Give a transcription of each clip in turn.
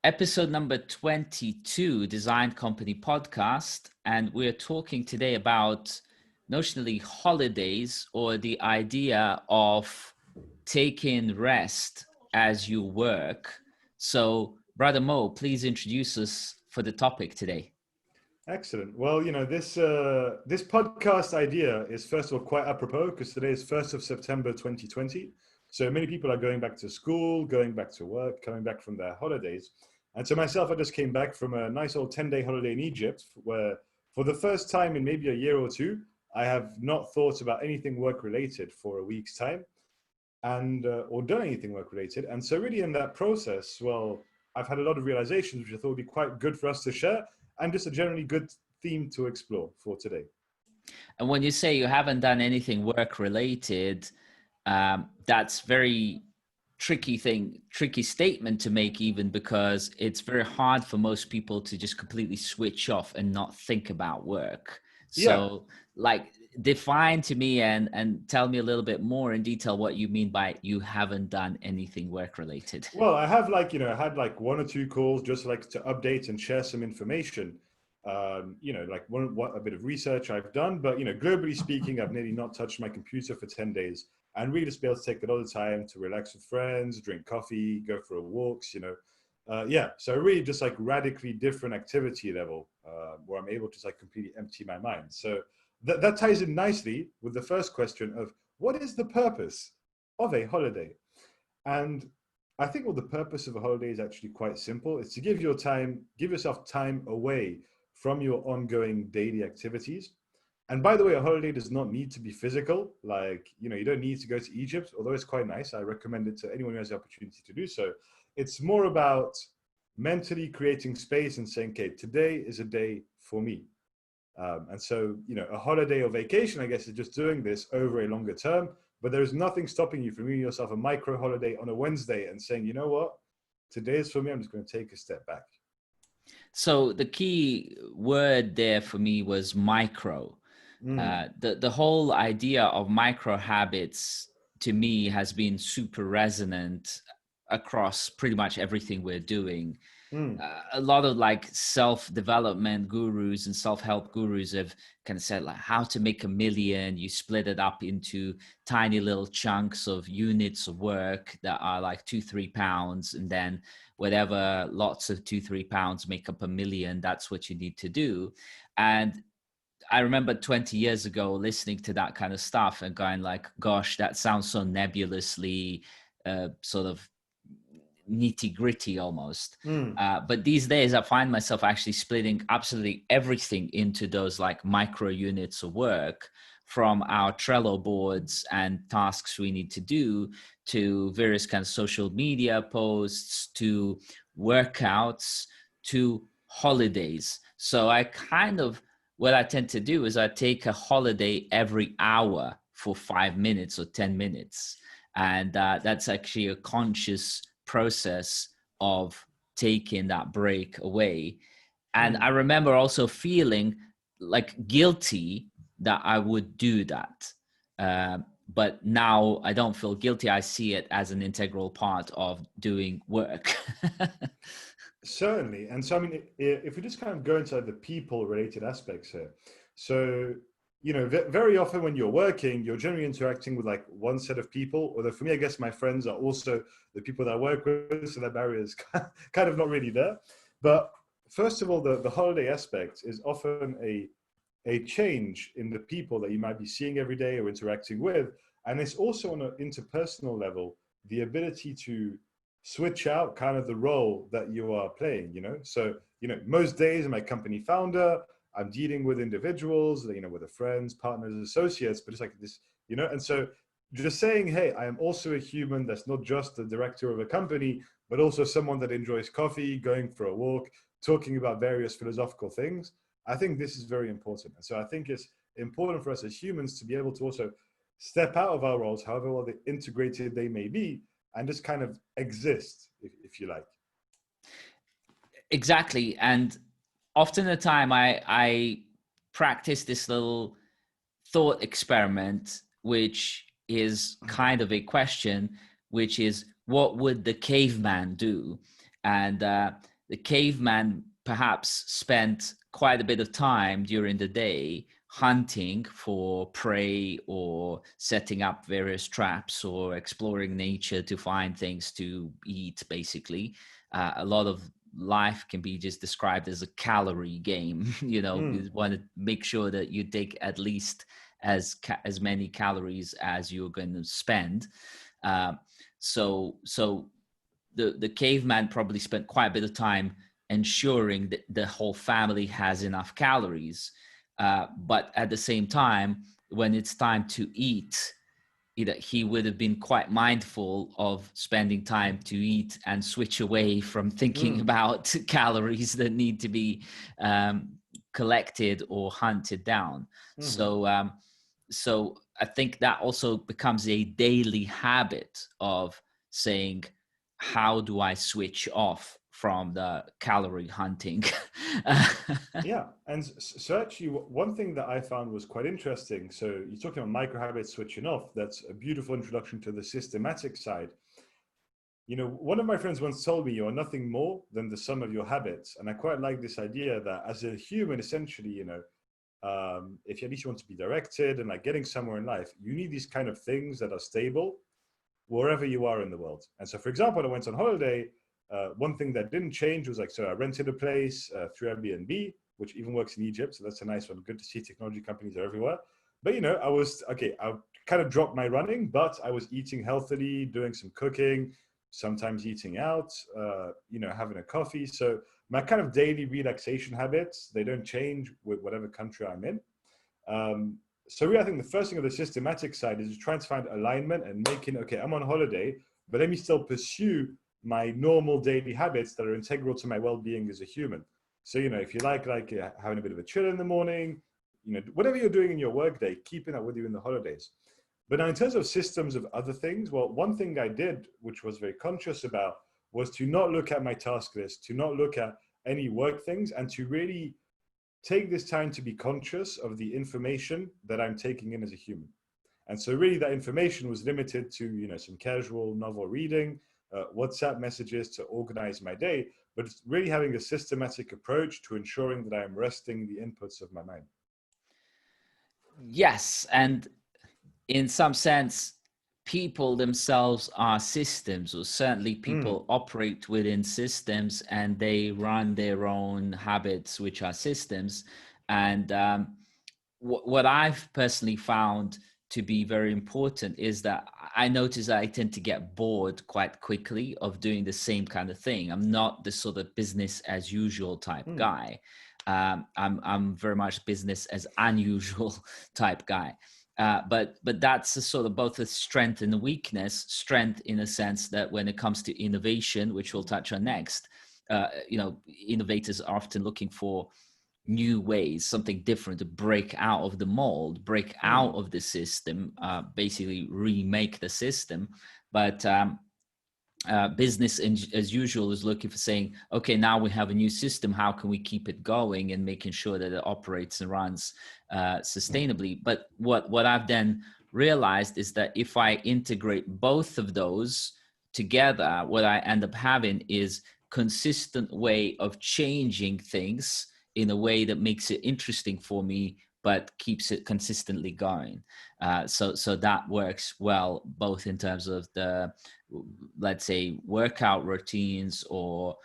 episode number 22, Design Company Podcast. And we're talking today about notionally holidays, or the idea of taking rest as you work. So, Brother Mo, please introduce us for the topic today. Excellent. Well, this podcast idea is first of all quite apropos because today is 1st of September 2020. So many people are going back to school, going back to work, coming back from their holidays. And so myself, I just came back from a nice old 10-day holiday in Egypt where for the first time in maybe a year or two, I have not thought about anything work-related for a week's time and or done anything work-related. And so really in that process, well, I've had a lot of realizations which I thought would be quite good for us to share and just a generally good theme to explore for today. And when you say you haven't done anything work-related, that's very tricky statement to make, even because it's very hard for most people to just completely switch off and not think about work. So like define to me and tell me a little bit more in detail what you mean by you haven't done anything work related. Well, I have I had like one or two calls just like to update and share some information. A bit of research I've done, but globally speaking, I've nearly not touched my computer for 10 days and really just be able to take a lot of time to relax with friends, drink coffee, go for walks, so really just like radically different activity level where I'm able to like completely empty my mind. So that ties in nicely with the first question of what is the purpose of a holiday? And I think the purpose of a holiday is actually quite simple. It's to give yourself time away from your ongoing daily activities. And by the way, a holiday does not need to be physical. You don't need to go to Egypt, although it's quite nice. I recommend it to anyone who has the opportunity to do so. It's more about mentally creating space and saying, okay, today is a day for me. And so, a holiday or vacation, I guess, is just doing this over a longer term, but there's nothing stopping you from giving yourself a micro holiday on a Wednesday and saying, you know what, today is for me. I'm just going to take a step back. So the key word there for me was micro. The whole idea of micro habits to me has been super resonant across pretty much everything we're doing. A lot of like self-development gurus and self-help gurus have kind of said like how to make a million. You split it up into tiny little chunks of units of work that are like 2-3 pounds, and then whatever lots of 2-3 pounds make up a million, that's what you need to do. And I remember 20 years ago listening to that kind of stuff and going like, gosh, that sounds so nebulously sort of nitty gritty almost. But these days I find myself actually splitting absolutely everything into those like micro units of work, from our Trello boards and tasks we need to do to various kinds of social media posts to workouts to holidays. So what I tend to do is I take a holiday every hour for 5 minutes or 10 minutes. And that's actually a conscious process of taking that break away. And I remember also feeling like guilty that I would do that. But now I don't feel guilty. I see it as an integral part of doing work. Certainly. And so, I mean, if we just kind of go into the people related aspects here. So, very often when you're working, you're generally interacting with like one set of people, although for me, I guess my friends are also the people that I work with. So that barrier is kind of not really there. But first of all, the holiday aspect is often a change in the people that you might be seeing every day or interacting with. And it's also on an interpersonal level, the ability to switch out kind of the role that you are playing, So, most days I'm a company founder, I'm dealing with individuals, with the friends, partners, associates, but it's like this, and so just saying, hey, I am also a human that's not just the director of a company, but also someone that enjoys coffee, going for a walk, talking about various philosophical things. I think this is very important. And so I think it's important for us as humans to be able to also step out of our roles, however well integrated they may be, and just kind of exist, if you like. Exactly. And often the time I practice this little thought experiment, which is kind of a question, which is what would the caveman do? And the caveman perhaps spent quite a bit of time during the day hunting for prey or setting up various traps or exploring nature to find things to eat, basically. A lot of life can be just described as a calorie game. You know, Mm, you want to make sure that you take at least as many calories as you're going to spend. Uh, so the caveman probably spent quite a bit of time ensuring that the whole family has enough calories. But at the same time, when it's time to eat, he would have been quite mindful of spending time to eat and switch away from thinking mm, about calories that need to be um, collected or hunted down. mhm. So I think that also becomes a daily habit of saying, how do I switch off from the calorie hunting? Yeah, and so actually, one thing that I found was quite interesting. So you're talking about micro habits switching off. That's a beautiful introduction to the systematic side. You know, one of my friends once told me you are nothing more than the sum of your habits, and I quite like this idea that as a human, essentially, if at least you want to be directed and like getting somewhere in life, you need these kind of things that are stable wherever you are in the world. And so, for example, when I went on holiday, one thing that didn't change was like, so I rented a place through Airbnb, which even works in Egypt. So that's a nice one. Good to see technology companies are everywhere. But, you know, I was, okay, I kind of dropped my running, but I was eating healthily, doing some cooking, sometimes eating out, having a coffee. So my kind of daily relaxation habits, they don't change with whatever country I'm in. Um, so really, I think the first thing on the systematic side is trying to find alignment and making, okay, I'm on holiday, but let me still pursue my normal daily habits that are integral to my well-being as a human. So, you know, if you like having a bit of a chill in the morning, you know, whatever you're doing in your workday, keeping that with you in the holidays. But now in terms of systems of other things, well, one thing I did, which was very conscious about, was to not look at my task list, to not look at any work things, and to really take this time to be conscious of the information that I'm taking in as a human. And so really that information was limited to, you know, some casual novel reading, WhatsApp messages to organize my day, but it's really having a systematic approach to ensuring that I'm resting the inputs of my mind. Yes, and in some sense, people themselves are systems, or certainly Mm, people operate within systems and they run their own habits, which are systems. And what I've personally found to be very important is that I notice that I tend to get bored quite quickly of doing the same kind of thing. I'm not the sort of business as usual type mm, guy. I'm very much business as unusual type guy. But that's a sort of both a strength and a weakness. Strength in a sense that when it comes to innovation, which we'll touch on next, innovators are often looking for new ways, something different to break out of the mold, break out mm, of the system, basically remake the system. But business as usual is looking for saying, okay, now we have a new system. How can we keep it going and making sure that it operates and runs sustainably? But what I've then realized is that if I integrate both of those together, what I end up having is consistent way of changing things in a way that makes it interesting for me but keeps it consistently going. So that works well, both in terms of the, let's say, workout routines or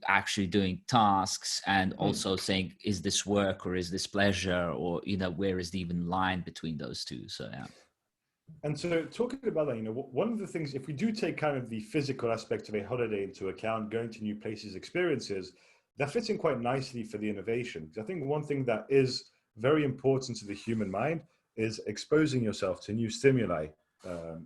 actually doing tasks, and mm. also saying, is this work or is this pleasure, or where is the even line between those two? So yeah. And so talking about that, you know, one of the things, if we do take kind of the physical aspect of a holiday into account, going to new places, experiences, that fits in quite nicely for the innovation. Because I think one thing that is very important to the human mind is exposing yourself to new stimuli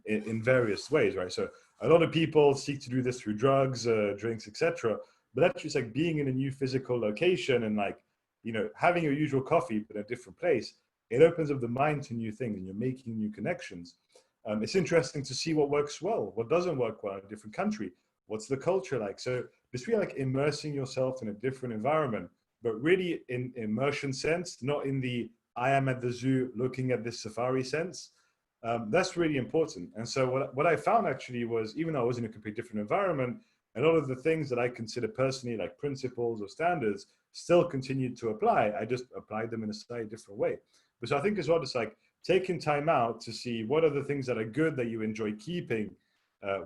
in various ways, right? So a lot of people seek to do this through drugs, drinks, etc. But actually, it's like being in a new physical location and like, you know, having your usual coffee but in a different place. It opens up the mind to new things and you're making new connections. It's interesting to see what works well, what doesn't work well in a different country, what's the culture like. So it's really like immersing yourself in a different environment, but really in immersion sense, not in the I am at the zoo looking at this safari sense. That's really important. And so what I found actually was, even though I was in a completely different environment, a lot of the things that I consider personally like principles or standards still continued to apply. I just applied them in a slightly different way. But so I think as well, it's like taking time out to see what are the things that are good that you enjoy keeping.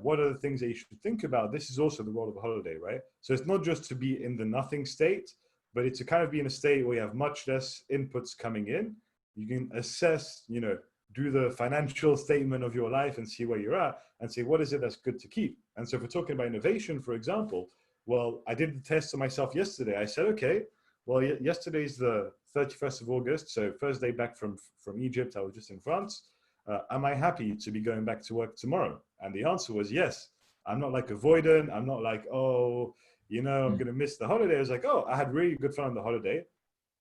What are the things that you should think about? This is also the role of a holiday, right? So it's not just to be in the nothing state, but it's to kind of be in a state where you have much less inputs coming in. You can assess, do the financial statement of your life and see where you're at and say, what is it that's good to keep? And so if we're talking about innovation, for example, well, I did the test to myself yesterday. I said, okay, well, yesterday's the 31st of August. So first day back from Egypt, I was just in France. Am I happy to be going back to work tomorrow? And the answer was yes. I'm not like avoidant. I'm not like, oh, I'm going to miss the holiday. I was like, oh, I had really good fun on the holiday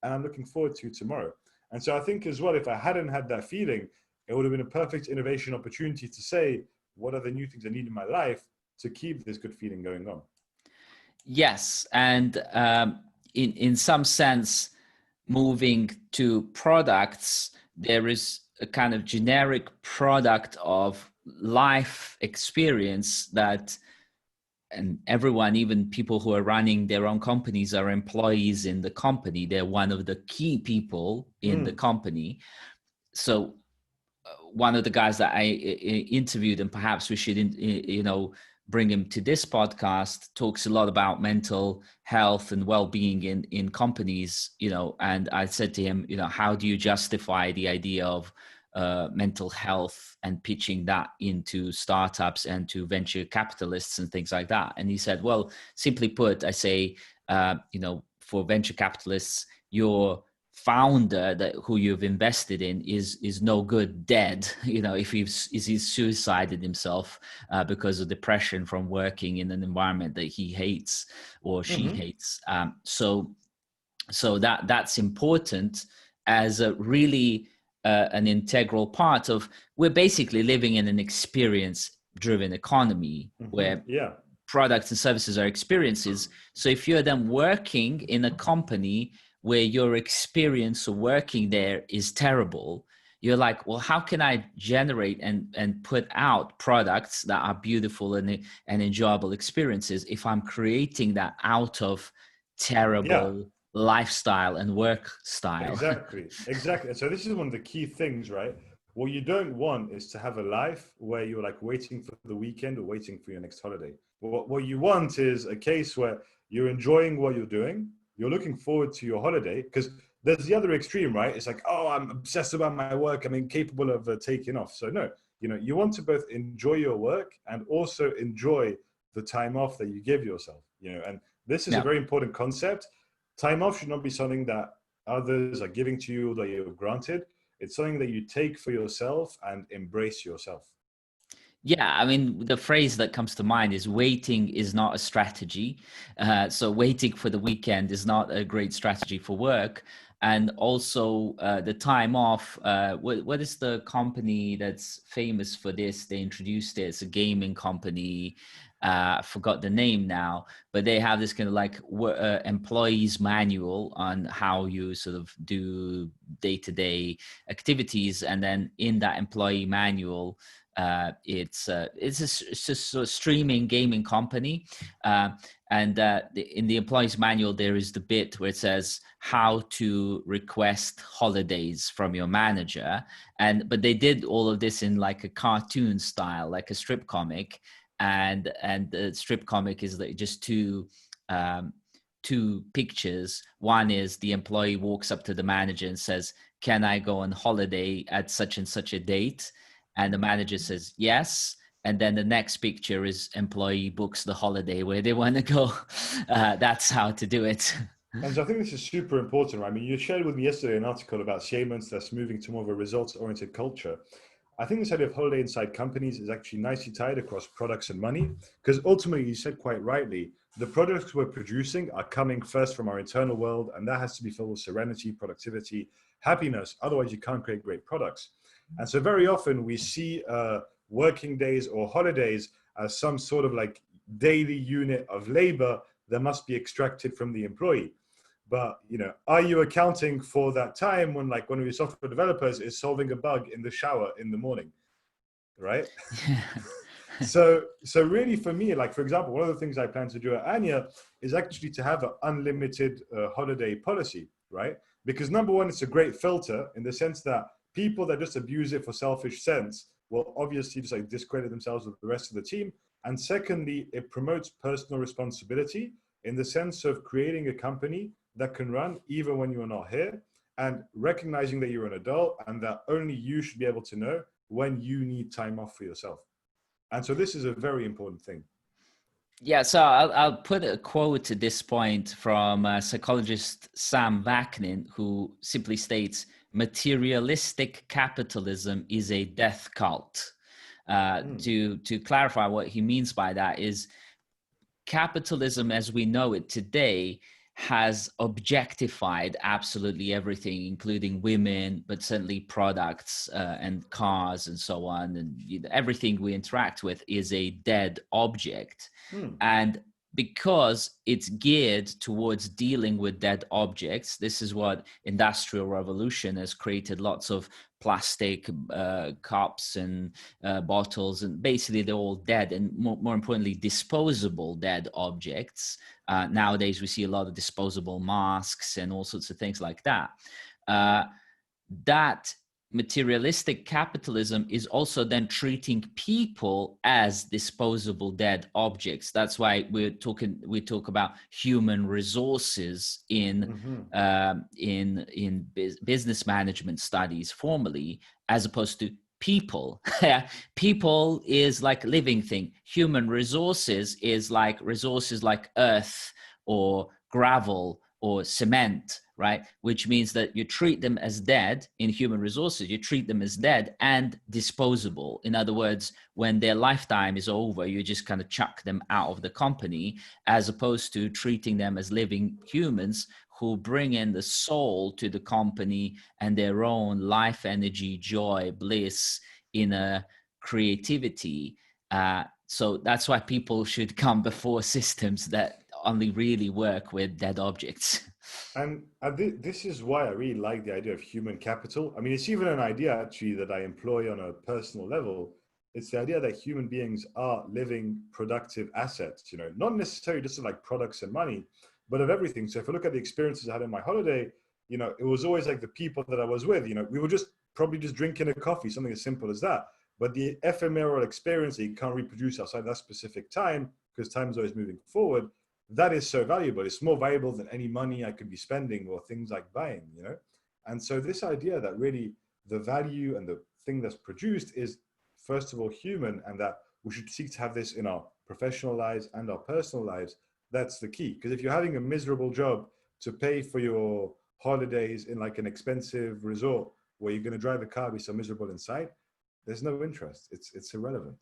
and I'm looking forward to tomorrow. And so I think as well, if I hadn't had that feeling, it would have been a perfect innovation opportunity to say, what are the new things I need in my life to keep this good feeling going on? Yes. And in some sense, moving to products, there is a kind of generic product of life experience that, and everyone, even people who are running their own companies, are employees in the company. They're one of the key people in the company. So one of the guys that I interviewed, and perhaps we should, bring him to this podcast, talks a lot about mental health and well-being in companies, and I said to him, how do you justify the idea of mental health and pitching that into startups and to venture capitalists and things like that? And he said, well, simply put, I say, for venture capitalists, your founder who you've invested in is no good, dead, if he's suicided himself because of depression from working in an environment that he hates or she hates. So that's important as a really an integral part of, we're basically living in an experience driven economy where products and services are experiences. So if you're then working in a company where your experience of working there is terrible, you're like, well, how can I generate and put out products that are beautiful and enjoyable experiences if I'm creating that out of terrible lifestyle and work style? Exactly. So this is one of the key things, right? What you don't want is to have a life where you're like waiting for the weekend or waiting for your next holiday. What you want is a case where you're enjoying what you're doing. You're looking forward to your holiday, because there's the other extreme, right? It's like, oh, I'm obsessed about my work. I'm incapable of taking off. So no, you want to both enjoy your work and also enjoy the time off that you give yourself, and this is a very important concept. Time off should not be something that others are giving to you that you're granted. It's something that you take for yourself and embrace yourself. Yeah, I mean, the phrase that comes to mind is waiting is not a strategy. So waiting for the weekend is not a great strategy for work. And also the time off, what is the company that's famous for this? They introduced it. It's a gaming company. I forgot the name now, but they have this kind of like employees manual on how you sort of do day-to-day activities. And then in that employee manual, it's just a streaming gaming company, and in the employees manual there is the bit where it says how to request holidays from your manager, but they did all of this in like a cartoon style, like a strip comic, and the strip comic is like just two pictures. One is the employee walks up to the manager and says, can I go on holiday at such and such a date? And the manager says yes. And then the next picture is employee books the holiday where they want to go. That's how to do it. And so I think this is super important, right? I mean, you shared with me yesterday an article about Siemens that's moving to more of a results-oriented culture. I think this idea of holiday inside companies is actually nicely tied across products and money, because ultimately, you said quite rightly, the products we're producing are coming first from our internal world, and that has to be filled with serenity, productivity, happiness. Otherwise, you can't create great products. And so very often we see working days or holidays as some sort of like daily unit of labor that must be extracted from the employee. But, are you accounting for that time when like one of your software developers is solving a bug in the shower in the morning, right? So really for me, like, for example, one of the things I plan to do at Anya is actually to have an unlimited holiday policy, right? Because number one, it's a great filter in the sense that people that just abuse it for selfish sense will obviously just like discredit themselves with the rest of the team. And secondly, it promotes personal responsibility in the sense of creating a company that can run even when you're not here, and recognizing that you're an adult and that only you should be able to know when you need time off for yourself. And so this is a very important thing. Yeah, so I'll put a quote at this point from psychologist Sam Vaknin, who simply states, materialistic capitalism is a death cult. To clarify what he means by that is capitalism as we know it today has objectified absolutely everything, including women, but certainly products and cars and so on. And everything we interact with is a dead object. And because it's geared towards dealing with dead objects, this is what Industrial Revolution has created lots of plastic cups and bottles, and basically they're all dead and more importantly disposable dead objects. Nowadays we see a lot of disposable masks and all sorts of things like that. That materialistic capitalism is also then treating people as disposable dead objects. That's why we talk about human resources in business management studies formally, as opposed to people. People is like a living thing. Human resources is like resources like earth or gravel or cement, right? Which means that you treat them as dead. In human resources, you treat them as dead and disposable. In other words, when their lifetime is over, you just kind of chuck them out of the company, as opposed to treating them as living humans who bring in the soul to the company and their own life energy, joy, bliss, inner creativity. So that's why people should come before systems that only really work with dead objects. And this is why I really like the idea of human capital. I mean, it's even an idea actually that I employ on a personal level. It's the idea that human beings are living productive assets, you know, not necessarily just of like products and money, but of everything. So if I look at the experiences I had in my holiday, you know, it was always like the people that I was with, you know, we were just probably just drinking a coffee, something as simple as that. But the ephemeral experience that you can't reproduce outside that specific time, because time is always moving forward, that is so valuable. It's more valuable than any money I could be spending or things like buying, you know? And so this idea that really the value and the thing that's produced is, first of all, human, and that we should seek to have this in our professional lives and our personal lives, that's the key. Because if you're having a miserable job to pay for your holidays in like an expensive resort where you're going to drive a car, be so miserable inside, there's no interest. It's irrelevant.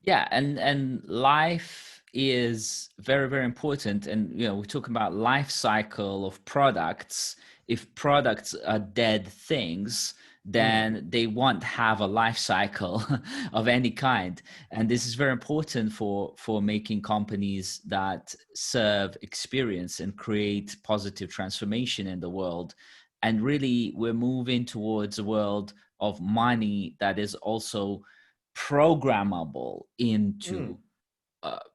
Yeah, and life is very, very important. And we talk about life cycle of products. If products are dead things, then they won't have a life cycle of any kind. And this is very important for making companies that serve experience and create positive transformation in the world. And really, we're moving towards a world of money that is also programmable into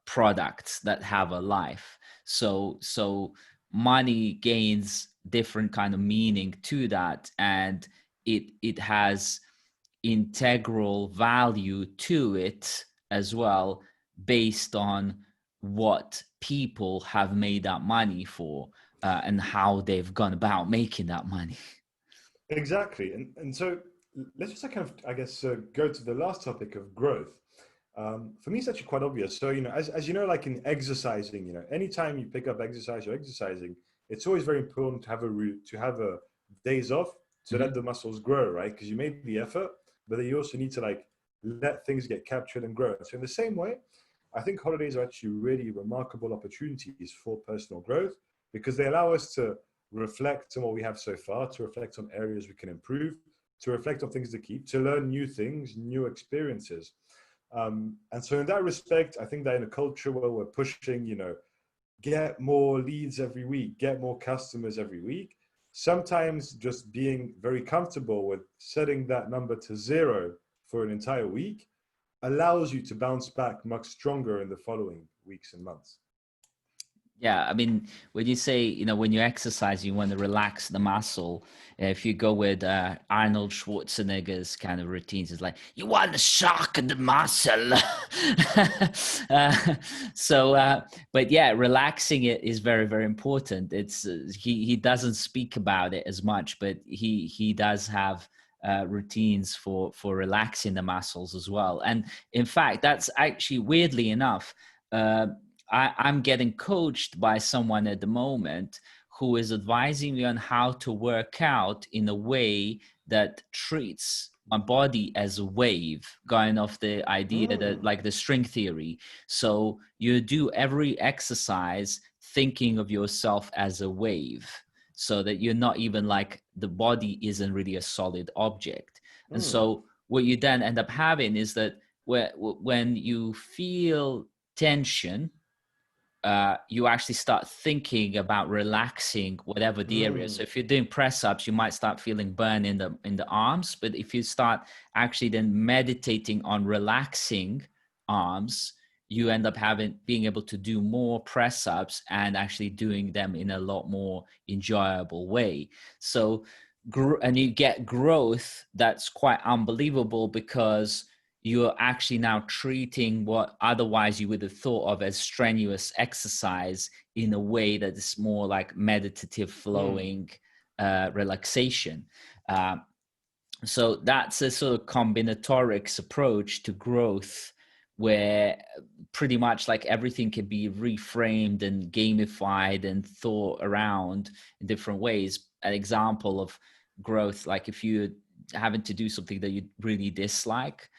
products that have a life. So money gains different kind of meaning to that, and it has integral value to it as well, based on what people have made that money for, and how they've gone about making that money. Exactly. And so let's just kind of, I guess, go to the last topic of growth. For me, it's actually quite obvious. So, you know, as you know, like in exercising, you know, anytime you pick up exercise or exercising, it's always very important to have a route, to have a days off to let Mhm. the muscles grow, right? Because you made the effort, but then you also need to like let things get captured and grow. So in the same way, I think holidays are actually really remarkable opportunities for personal growth because they allow us to reflect on what we have so far, to reflect on areas we can improve, to reflect on things to keep, to learn new things, new experiences. And so in that respect, I think that in a culture where we're pushing, you know, get more leads every week, get more customers every week, sometimes just being very comfortable with setting that number to 0 for an entire week allows you to bounce back much stronger in the following weeks and months. Yeah, I mean, when you say, when you exercise, you want to relax the muscle. If you go with Arnold Schwarzenegger's kind of routines, it's like, you want to shock the muscle. But yeah, relaxing it is very, very important. It's he doesn't speak about it as much, but he does have routines for relaxing the muscles as well. And in fact, that's actually, weirdly enough, I'm getting coached by someone at the moment who is advising me on how to work out in a way that treats my body as a wave, going off the idea that, like, the string theory. So you do every exercise thinking of yourself as a wave, so that you're not even, like, the body isn't really a solid object. And so what you then end up having is that when you feel tension, you actually start thinking about relaxing whatever the area. So if you're doing press ups, you might start feeling burn in the arms. But if you start actually then meditating on relaxing arms, you end up being able to do more press ups and actually doing them in a lot more enjoyable way. So, and you get growth that's quite unbelievable, because you're actually now treating what otherwise you would have thought of as strenuous exercise in a way that is more like meditative flowing relaxation. So that's a sort of combinatorics approach to growth, where pretty much like everything can be reframed and gamified and thought around in different ways. An example of growth, like if you're having to do something that you really dislike,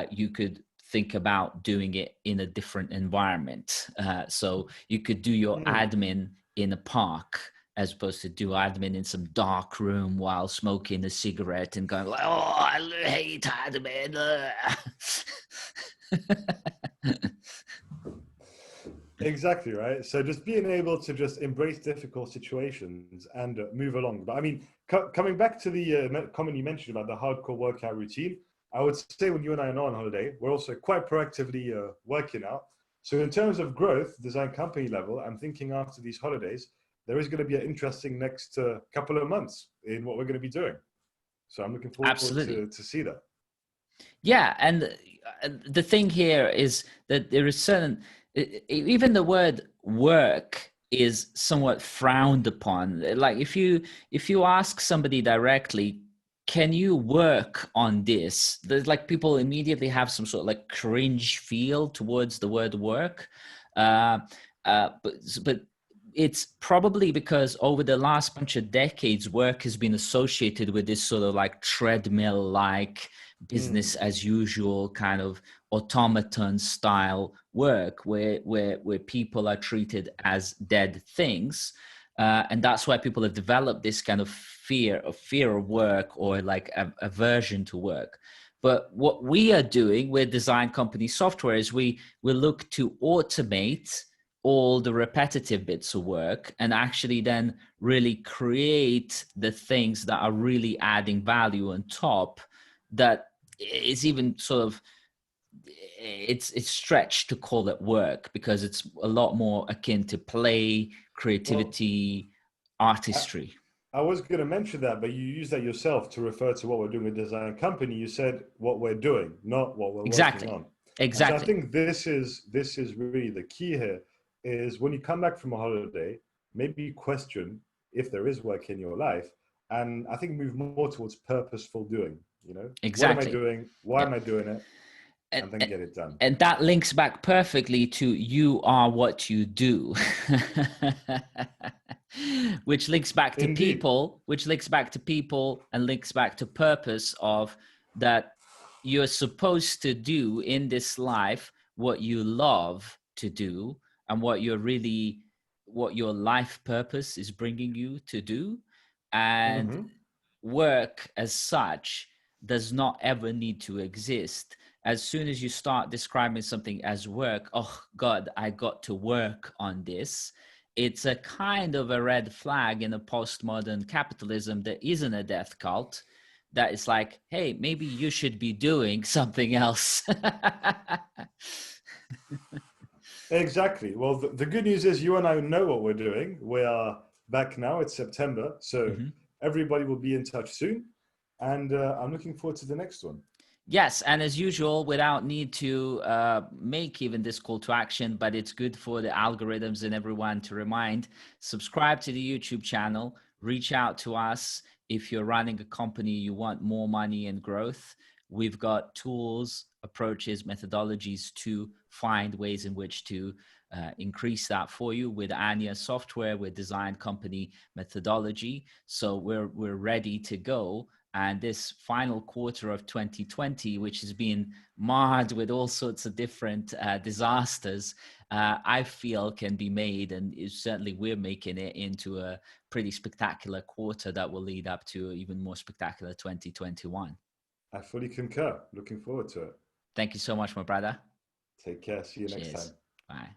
you could think about doing it in a different environment. So you could do your admin in a park, as opposed to do admin in some dark room while smoking a cigarette and going like, "Oh, I hate admin." Exactly, right. So just being able to just embrace difficult situations and move along. But I mean, coming back to the comment you mentioned about the hardcore workout routine, I would say when you and I are not on holiday, we're also quite proactively working out. So in terms of growth, design company level, I'm thinking after these holidays, there is going to be an interesting next couple of months in what we're going to be doing. So I'm looking forward Absolutely. to see that. Yeah, and the thing here is that there is certain, even the word work is somewhat frowned upon. Like if you ask somebody directly, can you work on this? There's like people immediately have some sort of like cringe feel towards the word work. Uh, but it's probably because over the last bunch of decades, work has been associated with this sort of like treadmill like business as usual kind of automaton style work, where people are treated as dead things. And that's why people have developed this kind of fear of work, or like aversion to work. But what we are doing with design company software is we look to automate all the repetitive bits of work and actually then really create the things that are really adding value on top, that is even sort of, it's stretched to call it work, because it's a lot more akin to play, Well, creativity, I, artistry. I was going to mention that, but you use that yourself to refer to what we're doing with design company. You said what we're doing, not what we're working Exactly. on. And so I Exactly. think this is really the key here, is when you come back from a holiday, maybe question if there is work in your life. And I think move more towards purposeful doing, what am I Exactly. doing? Why Yeah. am I doing it? And, And then get it done. and that links back perfectly to you are what you do. Which links back to Indeed. people, and links back to purpose, of that you're supposed to do in this life what you love to do, and what your life purpose is bringing you to do. And Hmm. work as such does not ever need to exist. As soon as you start describing something as work, oh God, I got to work on this, it's a kind of a red flag in a postmodern capitalism that isn't a death cult, that it's like, hey, maybe you should be doing something else. Exactly. Well, the good news is you and I know what we're doing. We are back now. It's September. So Mhm. everybody will be in touch soon. And I'm looking forward to the next one. Yes, and as usual, without need to make even this call to action, but it's good for the algorithms and everyone to remind, subscribe to the YouTube channel, reach out to us. If you're running a company, you want more money and growth, we've got tools, approaches, methodologies to find ways in which to increase that for you with Anya software, with design company methodology. So we're ready to go. And this final quarter of 2020, which has been marred with all sorts of different disasters, I feel can be made, and certainly we're making it into a pretty spectacular quarter that will lead up to even more spectacular 2021. I fully concur. Looking forward to it. Thank you so much, my brother. Take care. See you next time. Cheers. Bye.